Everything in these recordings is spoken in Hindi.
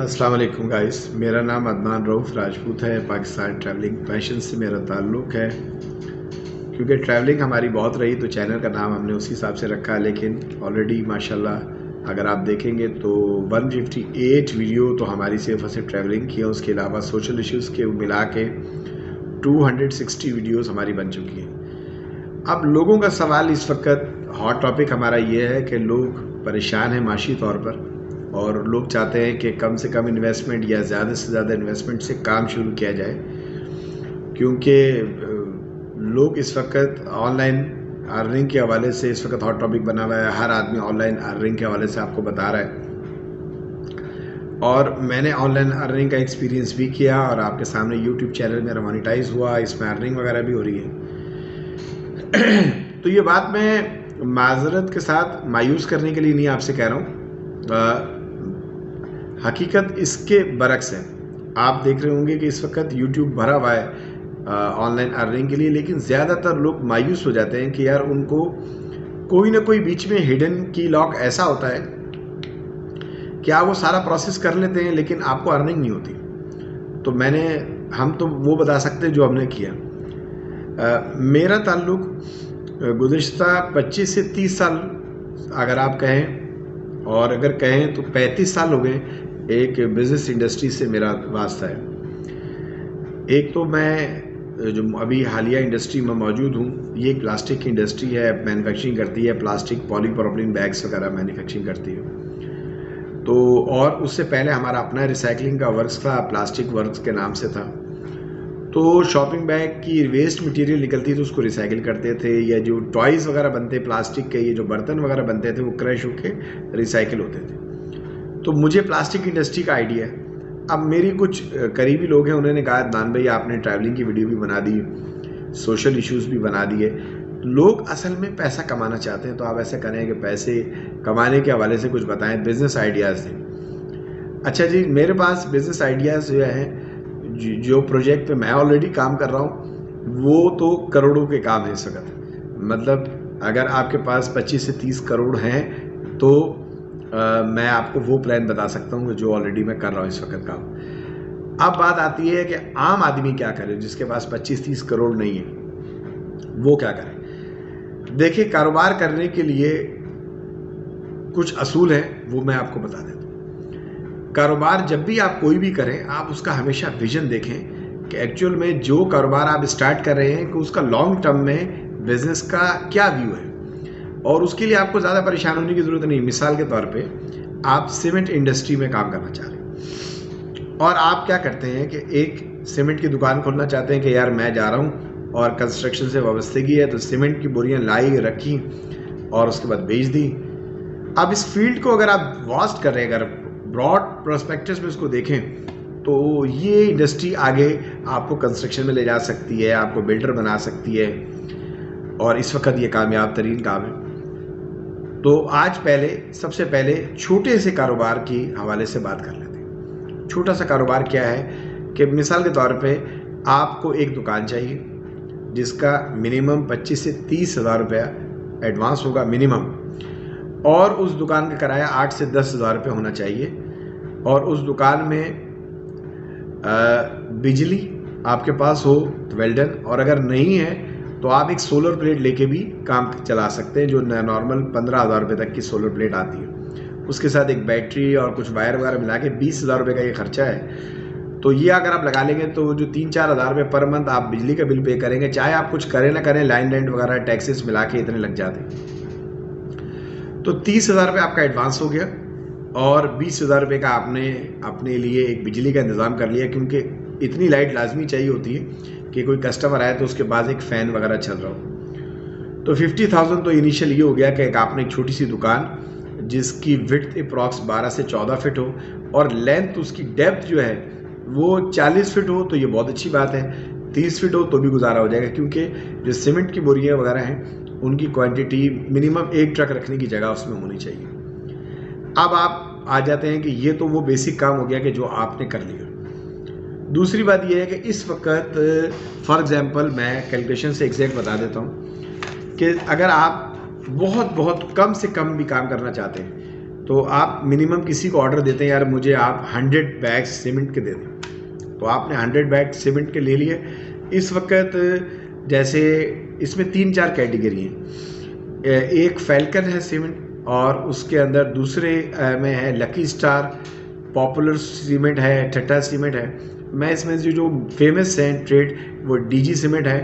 अस्सलाम वालेकुम गाइस, मेरा नाम अदनान रऊफ़ राजपूत है। पाकिस्तान ट्रैवलिंग पैशन से मेरा ताल्लुक़ है। क्योंकि ट्रैवलिंग हमारी बहुत रही तो चैनल का नाम हमने उसी हिसाब से रखा, लेकिन ऑलरेडी माशाल्लाह अगर आप देखेंगे तो 158 वीडियो तो हमारी सिर्फ और सिर्फ ट्रैवलिंग की है। उसके अलावा सोशल इश्यूज़ के मिला के 260 वीडियोज़ हमारी बन चुकी हैं। अब लोगों का सवाल इस वक्त हॉट टॉपिक हमारा ये है कि लोग परेशान हैं माशी तौर पर, और लोग चाहते हैं कि कम से कम इन्वेस्टमेंट या ज़्यादा से ज़्यादा इन्वेस्टमेंट से काम शुरू किया जाए। क्योंकि लोग इस वक्त ऑनलाइन अर्निंग के हवाले से इस वक्त हॉट टॉपिक बना हुआ है। हर आदमी ऑनलाइन अर्निंग के हवाले से आपको बता रहा है, और मैंने ऑनलाइन अर्निंग का एक्सपीरियंस भी किया और आपके सामने यूट्यूब चैनल मेरा मोनेटाइज हुआ, इसमें अर्निंग वगैरह भी हो रही है। तो ये बात मैं माजरत के साथ मायूस करने के लिए नहीं आपसे कह रहा हूँ, हकीकत इसके बरक्स है। आप देख रहे होंगे कि इस वक्त यूट्यूब भरा हुआ है ऑनलाइन अर्निंग के लिए, लेकिन ज़्यादातर लोग मायूस हो जाते हैं कि यार उनको कोई ना कोई बीच में हिडन की लॉक ऐसा होता है कि आप वो सारा प्रोसेस कर लेते हैं लेकिन आपको अर्निंग नहीं होती। तो हम तो वो बता सकते हैं जो हमने किया। मेरा ताल्लुक़ गुज़िश्ता 25 से 30 साल अगर आप कहें, और अगर कहें तो 35 साल हो गए एक बिज़नेस इंडस्ट्री से मेरा वास्ता है। एक तो मैं जो अभी हालिया इंडस्ट्री में मौजूद हूँ, ये एक प्लास्टिक की इंडस्ट्री है, मैन्युफैक्चरिंग करती है, प्लास्टिक पॉलीप्रोपिलीन बैग्स वगैरह मैन्युफैक्चरिंग करती है। तो और उससे पहले हमारा अपना रिसाइकलिंग का वर्क्स था, प्लास्टिक वर्क्स के नाम से था। तो शॉपिंग बैग की वेस्ट मटेरियल निकलती थी उसको रिसाइकिल करते थे, या जो टॉयज़ वगैरह बनते प्लास्टिक के, ये जो बर्तन वगैरह बनते थे वो क्रश होके रिसाइकिल होते थे। तो मुझे प्लास्टिक इंडस्ट्री का आइडिया है। अब मेरी कुछ करीबी लोग हैं, उन्होंने कहा अदनान भाई आपने ट्रैवलिंग की वीडियो भी बना दी, सोशल इश्यूज़ भी बना दिए, लोग असल में पैसा कमाना चाहते हैं, तो आप ऐसा करें कि पैसे कमाने के हवाले से कुछ बताएं, बिज़नेस आइडियाज़ दें। अच्छा जी, मेरे पास बिज़नेस आइडियाज़ जो है, जो प्रोजेक्ट पे मैं ऑलरेडी काम कर रहा हूँ वो तो करोड़ों के काम है इस वक्त। मतलब अगर आपके पास 25 से 30 करोड़ हैं तो मैं आपको वो प्लान बता सकता हूँ जो ऑलरेडी मैं कर रहा हूँ इस वक्त काम। अब बात आती है कि आम आदमी क्या करे जिसके पास 25-30 करोड़ नहीं है, वो क्या करे। देखिए, कारोबार करने के लिए कुछ असूल हैं, वो मैं आपको बता देता हूँ। कारोबार जब भी आप कोई भी करें, आप उसका हमेशा विजन देखें कि एक्चुअल में जो कारोबार आप स्टार्ट कर रहे हैं कि उसका लॉन्ग टर्म में बिजनेस का क्या व्यू है, और उसके लिए आपको ज़्यादा परेशान होने की ज़रूरत नहीं। मिसाल के तौर पे आप सीमेंट इंडस्ट्री में काम करना चाह रहे हैं और आप क्या करते हैं कि एक सीमेंट की दुकान खोलना चाहते हैं कि यार मैं जा रहा हूँ और कंस्ट्रक्शन से वाबस्तगी है, तो सीमेंट की बोरियाँ लाई रखी और उसके बाद बेच दी। अब इस फील्ड को अगर आप वास्ट कर रहे हैं, अगर ब्रॉड प्रोस्पेक्टस में उसको देखें, तो ये इंडस्ट्री आगे आपको कंस्ट्रक्शन में ले जा सकती है, आपको बिल्डर बना सकती है, और इस वक्त ये कामयाब तरीन काम है। तो आज सबसे पहले छोटे से कारोबार की हवाले से बात कर लेते हैं। छोटा सा कारोबार क्या है कि मिसाल के तौर पे आपको एक दुकान चाहिए जिसका मिनिमम 25 से 30 हज़ार रुपया एडवांस होगा मिनिमम, और उस दुकान का किराया 8 से 10 हज़ार रुपये होना चाहिए, और उस दुकान में बिजली आपके पास हो तो वेल डन, और अगर नहीं है तो आप एक सोलर प्लेट लेके भी काम चला सकते हैं, जो नॉर्मल 15 हज़ार रुपये तक की सोलर प्लेट आती है। उसके साथ एक बैटरी और कुछ वायर वगैरह मिला के 20 हज़ार रुपये का ये खर्चा है। तो ये अगर आप लगा लेंगे तो जो 3-4 हज़ार रुपये पर मंथ आप बिजली का बिल पे करेंगे, चाहे आप कुछ करें ना करें, लाइन रेंट वगैरह टैक्सेस मिला के इतने लग जाते हैं। तो 30 हज़ार रुपये आपका एडवांस हो गया, और 20 हज़ार रुपये का आपने अपने लिए एक बिजली का इंतज़ाम कर लिया, क्योंकि इतनी लाइट लाजमी चाहिए होती है कि कोई कस्टमर आए तो उसके बाद एक फ़ैन वगैरह चल रहा हो। तो 50,000 तो इनिशियल ये हो गया कि आपने एक छोटी सी दुकान जिसकी विड्थ अप्रॉक्स 12 से 14 फिट हो, और लेंथ उसकी डेप्थ जो है वो 40 फिट हो, तो ये बहुत अच्छी बात है। 30 फिट हो तो भी गुजारा हो जाएगा, क्योंकि जो सीमेंट की बोरियाँ वगैरह हैं उनकी क्वांटिटी मिनिमम एक ट्रक रखने की जगह उसमें होनी चाहिए। अब आप आ जाते हैं कि ये तो वो बेसिक काम हो गया कि जो आपने कर लिया। दूसरी बात ये है कि इस वक्त फॉर एग्जांपल मैं कैलकुलेशन से एग्जैक्ट बता देता हूँ कि अगर आप बहुत कम से कम भी काम करना चाहते हैं तो आप मिनिमम किसी को ऑर्डर देते हैं, यार मुझे आप 100 बैग सीमेंट के दे दें, तो आपने 100 बैग सीमेंट के ले लिए। इस वक्त जैसे इसमें 3-4 कैटेगरी हैं, एक फैल्कन है सीमेंट और उसके अंदर दूसरे में है लकी स्टार, पॉपुलर सीमेंट है, ठट्टा सीमेंट है। मैं इसमें जो फेमस हैं ट्रेड वो डीजी सीमेंट है।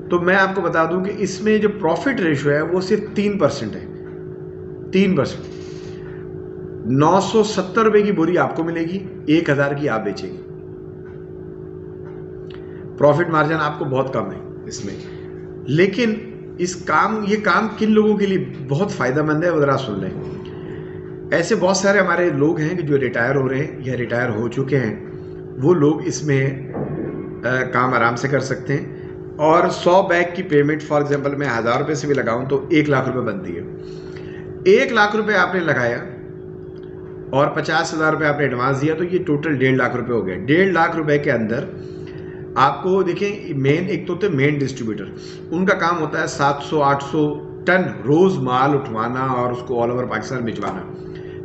तो मैं आपको बता दूं कि इसमें जो प्रॉफिट रेशियो है वो सिर्फ 3% है, 3%। 970 रुपए की बोरी आपको मिलेगी, 1000 की आप बेचेंगे। प्रॉफिट मार्जिन आपको बहुत कम है इसमें, लेकिन ये काम किन लोगों के लिए बहुत फायदेमंद है वो जरा सुन लें। ऐसे बहुत सारे हमारे लोग हैं कि जो रिटायर हो रहे हैं या रिटायर हो चुके हैं, वो लोग इसमें काम आराम से कर सकते हैं। और 100 बैग की पेमेंट फॉर एग्जांपल मैं 1000 रुपये से भी लगाऊं तो 1 लाख रुपए बनती है। 1 लाख रुपए आपने लगाया और 50,000 रुपये आपने एडवांस दिया, तो ये टोटल 1.5 लाख रुपए हो गए। 1.5 लाख रुपए के अंदर आपको देखें, मेन एक तो होते हैं मेन डिस्ट्रीब्यूटर, उनका काम होता है 700-800 टन रोज माल उठवाना और उसको ऑल ओवर पाकिस्तान भिजवाना।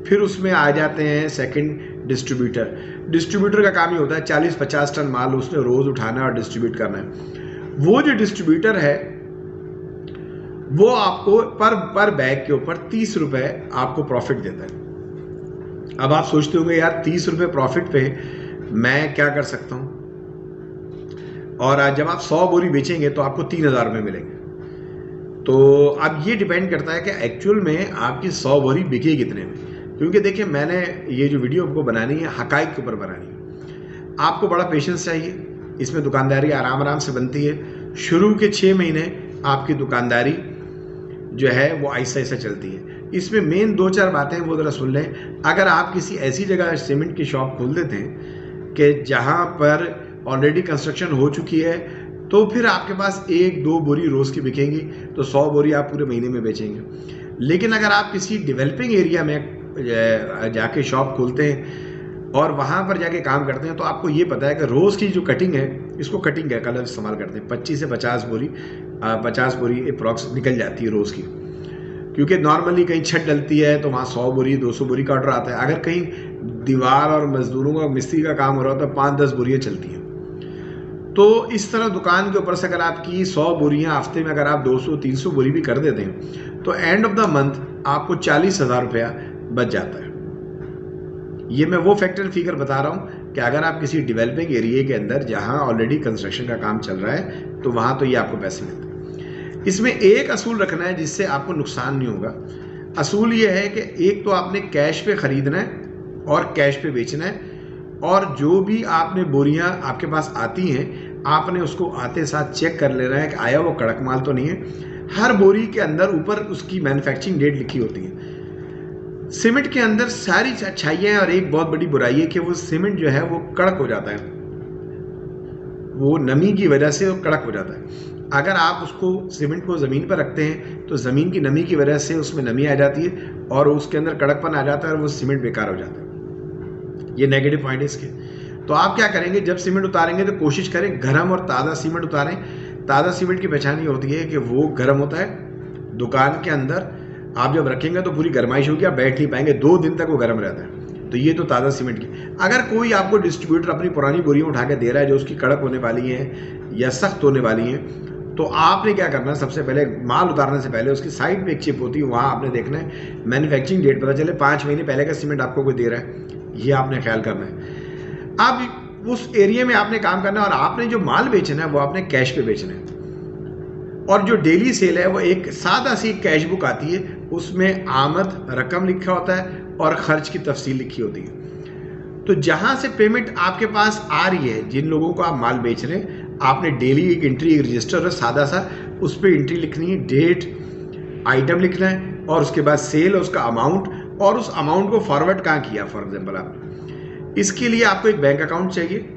फिर उसमें आ जाते हैं सेकंड डिस्ट्रीब्यूटर का काम ही होता है 40-50 टन माल उसने रोज उठाना और डिस्ट्रीब्यूट करना है। वो जो डिस्ट्रीब्यूटर है वो आपको पर बैग के ऊपर 30 रुपए आपको प्रॉफिट देता है। अब आप सोचते होंगे यार 30 रुपए प्रॉफिट पे मैं क्या कर सकता हूं, और आज जब आप 100 बोरी बेचेंगे तो आपको 3000 रुपये मिलेंगे। तो अब ये डिपेंड करता है कि एक्चुअल में आपकी 100 बोरी बिके कितने में, क्योंकि देखिए मैंने ये जो वीडियो आपको बनानी है हकाइक के ऊपर बनानी है। आपको बड़ा पेशेंस चाहिए, इसमें दुकानदारी आराम से बनती है। शुरू के 6 महीने आपकी दुकानदारी जो है वो ऐसा चलती है। इसमें मेन 2-4 बातें वो ज़रा सुन लें। अगर आप किसी ऐसी जगह सीमेंट की शॉप खोल देते हैं कि जहाँ पर ऑलरेडी कंस्ट्रक्शन हो चुकी है, तो फिर आपके पास 1-2 बोरी रोज़ की बिकेंगी, तो 100 बोरी आप पूरे महीने में बेचेंगे। लेकिन अगर आप किसी डेवलपिंग एरिया में जाके शॉप खोलते हैं और वहाँ पर जाके काम करते हैं, तो आपको ये पता है कि रोज़ की जो कटिंग है, इसको कटिंग का कलर इस्तेमाल करते हैं, 25 से 50 बोरी अप्रॉक्स निकल जाती है रोज़ की। क्योंकि नॉर्मली कहीं छत डलती है तो वहाँ 100 बोरी 200 बोरी का ऑर्डर आता है। अगर कहीं दीवार और मजदूरों का मिस्त्री का काम हो रहा हो तो 5-10 बोरियाँ चलती हैं। तो इस तरह दुकान के ऊपर से अगर आपकी 100 बोरियाँ हफ्ते में अगर आप 200-300 बोरी भी कर देते हैं, तो एंड ऑफ द मंथ आपको 40,000 रुपया बच जाता है। ये मैं वो फैक्टर फिगर बता रहा हूँ कि अगर आप किसी डेवलपिंग एरिया के अंदर जहाँ ऑलरेडी कंस्ट्रक्शन का काम चल रहा है, तो वहाँ तो ये आपको पैसे मिलते हैं। इसमें एक असूल रखना है जिससे आपको नुकसान नहीं होगा। असूल ये है कि एक तो आपने कैश पे ख़रीदना है और कैश पे बेचना है, और जो भी आपने बोरियां आपके पास आती हैं आपने उसको आते साथ चेक कर लेना है कि आया वो कड़क माल तो नहीं है। हर बोरी के अंदर ऊपर उसकी मैन्युफैक्चरिंग डेट लिखी होती है। सीमेंट के अंदर सारी अच्छाइयाँ हैं और एक बहुत बड़ी बुराई है कि वो सीमेंट जो है वो कड़क हो जाता है, वो नमी की वजह से वो कड़क हो जाता है। अगर आप उसको सीमेंट को ज़मीन पर रखते हैं तो ज़मीन की नमी की वजह से उसमें नमी आ जाती है और उसके अंदर कड़कपन आ जाता है और वो सीमेंट बेकार हो जाता है। ये नेगेटिव पॉइंट है इसके। तो आप क्या करेंगे, जब सीमेंट उतारेंगे तो कोशिश करें गर्म और ताज़ा सीमेंट उतारें। ताज़ा सीमेंट की पहचान ये होती है कि वो गर्म होता है, दुकान के अंदर आप जब रखेंगे तो पूरी गर्माइश होगी, आप बैठ नहीं पाएंगे, 2 दिन तक वो गर्म रहता है। तो ये तो ताज़ा सीमेंट की। अगर कोई आपको डिस्ट्रीब्यूटर अपनी पुरानी बोरियां उठा के दे रहा है जो उसकी कड़क होने वाली हैं या सख्त होने वाली हैं, तो आपने क्या करना है, सबसे पहले माल उतारने से पहले उसकी साइड पे एक चिप होती है, वहाँ आपने देखना है मैन्युफैक्चरिंग डेट पता चले 5 महीने पहले का सीमेंट आपको कोई दे रहा है, ये आपने ख्याल करना है। अब उस एरिया में आपने काम करना है और आपने जो माल बेचना है वो आपने कैश पे बेचना है। और जो डेली सेल है वो एक सादा सी कैश बुक आती है, उसमें आमद रकम लिखा होता है और खर्च की तफसील लिखी होती है। तो जहाँ से पेमेंट आपके पास आ रही है, जिन लोगों को आप माल बेच रहे हैं, आपने डेली एक एंट्री, एक रजिस्टर है सादा सा, उस पर एंट्री लिखनी है, डेट, आइटम लिखना है और उसके बाद सेल, उसका अमाउंट, और उस अमाउंट को फॉरवर्ड कहाँ किया। फॉर एग्जाम्पल आपने इसके लिए आपको एक बैंक अकाउंट चाहिए,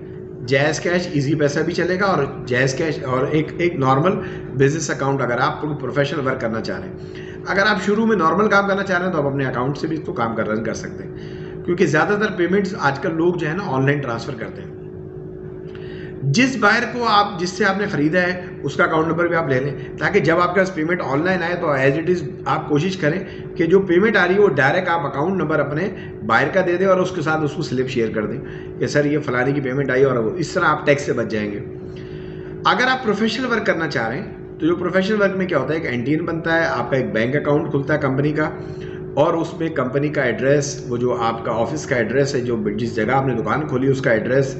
जैज़ कैश, इजी पैसा भी चलेगा, और जैज़ कैश और एक नॉर्मल बिजनेस अकाउंट अगर आप प्रोफेशनल वर्क करना चाह रहे हैं। अगर आप शुरू में नॉर्मल काम करना चाह रहे हैं तो आप अपने अकाउंट से भी इसको काम रन कर सकते हैं, क्योंकि ज़्यादातर पेमेंट्स आजकल लोग जो है ना ऑनलाइन ट्रांसफ़र करते हैं। जिस बायर को आप जिससे आपने ख़रीदा है उसका अकाउंट नंबर भी आप ले लें, ताकि जब आपके पास पेमेंट ऑनलाइन आए तो एज इट इज़ आप कोशिश करें कि जो पेमेंट आ रही है वो डायरेक्ट आप अकाउंट नंबर अपने बायर का दे दें और उसके साथ उसको स्लिप शेयर कर दें कि सर ये फलाने की पेमेंट आई, और इस तरह आप टैक्स से बच जाएंगे। अगर आप प्रोफेशनल वर्क करना चाह रहे हैं तो जो प्रोफेशनल वर्क में क्या होता है, एक एनटीएन बनता है, आपका एक बैंक अकाउंट खुलता है कंपनी का, और उसमें कंपनी का एड्रेस, वो जो आपका ऑफिस का एड्रेस है, जो जिस जगह आपने दुकान खोली उसका एड्रेस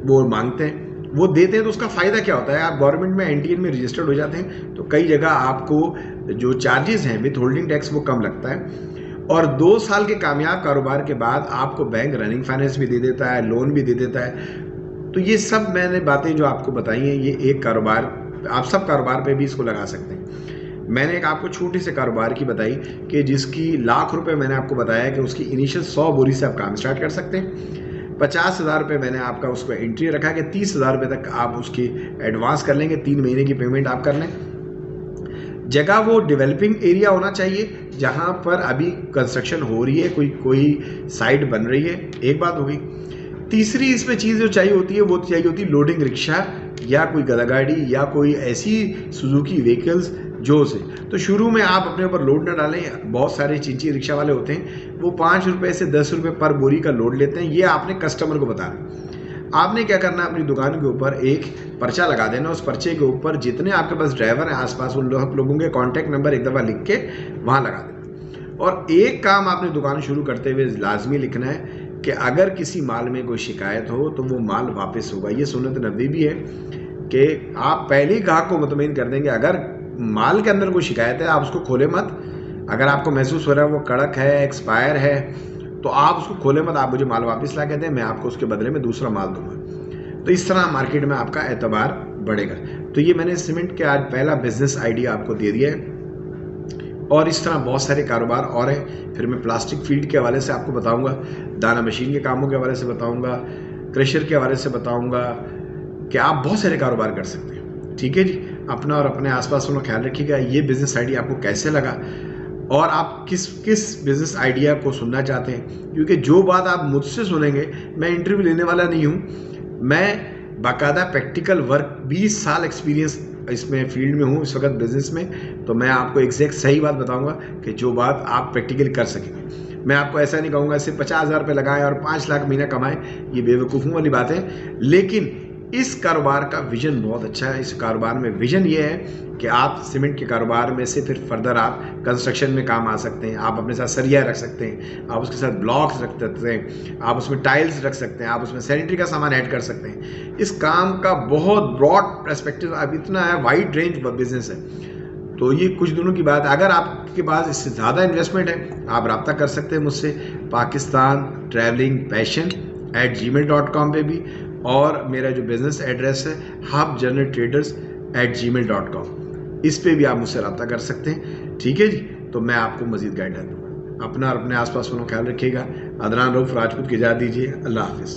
वो मांगते हैं, वो देते हैं। तो उसका फ़ायदा क्या होता है, आप गवर्नमेंट में एनटीएन में रजिस्टर्ड हो जाते हैं तो कई जगह आपको जो चार्जेस हैं विथ होल्डिंग टैक्स वो कम लगता है, और 2 साल के कामयाब कारोबार के बाद आपको बैंक रनिंग फाइनेंस भी दे देता है, लोन भी दे देता है। तो ये सब मैंने बातें जो आपको बताई हैं, ये एक कारोबार, आप सब कारोबार पे भी इसको लगा सकते हैं। मैंने एक आपको छोटी से कारोबार की बताई कि जिसकी लाख रुपए मैंने आपको बताया कि उसकी इनिशियल 100 बोरी से आप काम स्टार्ट कर सकते हैं। 50,000 रुपये मैंने आपका उसको एंट्री रखा कि 30,000 रुपये तक आप उसकी एडवांस कर लेंगे, 3 महीने की पेमेंट आप कर लें। जगह वो डेवलपिंग एरिया होना चाहिए जहाँ पर अभी कंस्ट्रक्शन हो रही है, कोई साइट बन रही है, एक बात होगी। तीसरी इसमें चीज़ जो चाहिए होती है वो चाहिए होती है लोडिंग रिक्शा या कोई गधा गाड़ी या कोई ऐसी सुजुकी व्हीकल्स जो से, तो शुरू में आप अपने ऊपर लोड ना डालें। बहुत सारे चिंची रिक्शा वाले होते हैं, वो 5 रुपये से 10 रुपये पर बोरी का लोड लेते हैं। ये आपने कस्टमर को बताना। आपने क्या करना है, अपनी दुकान के ऊपर एक पर्चा लगा देना, उस पर्चे के ऊपर जितने आपके पास ड्राइवर हैं आसपास उन लोगों के कॉन्टैक्ट नंबर एक दफ़ा लिख के वहाँ लगा देना। और एक काम आपने दुकान शुरू करते हुए लाजमी लिखना है कि अगर किसी माल में कोई शिकायत हो तो वो माल वापस होगा। ये सुन्नत नबी भी है कि आप पहले ही ग्राहक को मुतमईन कर देंगे। अगर माल के अंदर कोई शिकायत है आप उसको खोले मत। अगर आपको महसूस हो रहा है वो कड़क है, एक्सपायर है, तो आप उसको खोले मत, आप मुझे माल वापस ला के दें, मैं आपको उसके बदले में दूसरा माल दूंगा। तो इस तरह मार्केट में आपका एतबार बढ़ेगा। तो ये मैंने सीमेंट के आज पहला बिजनेस आइडिया आपको दे दिया है, और इस तरह बहुत सारे कारोबार और हैं। फिर मैं प्लास्टिक फील्ड के हवाले से आपको बताऊंगा, दाना मशीन के कामों के हवाले से बताऊंगा, क्रशर के हवाले से बताऊंगा कि आप बहुत सारे कारोबार कर सकते हैं। ठीक है जी, अपना और अपने आसपास वालों का ख्याल रखिएगा। ये बिज़नेस आइडिया आपको कैसे लगा और आप किस बिज़नेस आइडिया को सुनना चाहते हैं, क्योंकि जो बात आप मुझसे सुनेंगे, मैं इंटरव्यू लेने वाला नहीं हूँ, मैं बाकायदा प्रैक्टिकल वर्क 20 साल एक्सपीरियंस इसमें फील्ड में हूँ इस वक्त बिजनेस में, तो मैं आपको एग्जैक्ट सही बात बताऊंगा कि जो बात आप प्रैक्टिकली कर सकेंगे। मैं आपको ऐसा नहीं कहूँगा सिर्फ 50,000 रुपये लगाएं और 5 लाख महीना कमाएं, ये बेवकूफ़ों वाली बात है। लेकिन इस कारोबार का विजन बहुत अच्छा है। इस कारोबार में विजन ये है कि आप सीमेंट के कारोबार में से फिर फर्दर आप कंस्ट्रक्शन में काम आ सकते हैं। आप अपने साथ सरिया रख सकते हैं, आप उसके साथ ब्लॉक्स रख सकते हैं, आप उसमें टाइल्स रख सकते हैं, आप उसमें सैनिटरी का सामान ऐड कर सकते हैं। इस काम का बहुत ब्रॉड पर्सपेक्टिव, अब इतना है, वाइड रेंज बिजनेस है। तो ये कुछ दिनों की बात है। अगर आपके पास इससे ज़्यादा इन्वेस्टमेंट है आप रब्ता कर सकते हैं मुझसे पाकिस्तान ट्रैवलिंग पैशन @gmail.com पे भी, और मेरा जो बिज़नेस एड्रेस है hubgenerators@gmail.com, इस पे भी आप मुझसे रब्ता कर सकते हैं। ठीक है जी, तो मैं आपको मज़ीद गाइडलाइन दूँगा। अपना और अपने आसपास वालों का ख्याल रखिएगा। अदनान रऊफ राजपूत की इजाज़त दीजिए। अल्लाह हाफिज़।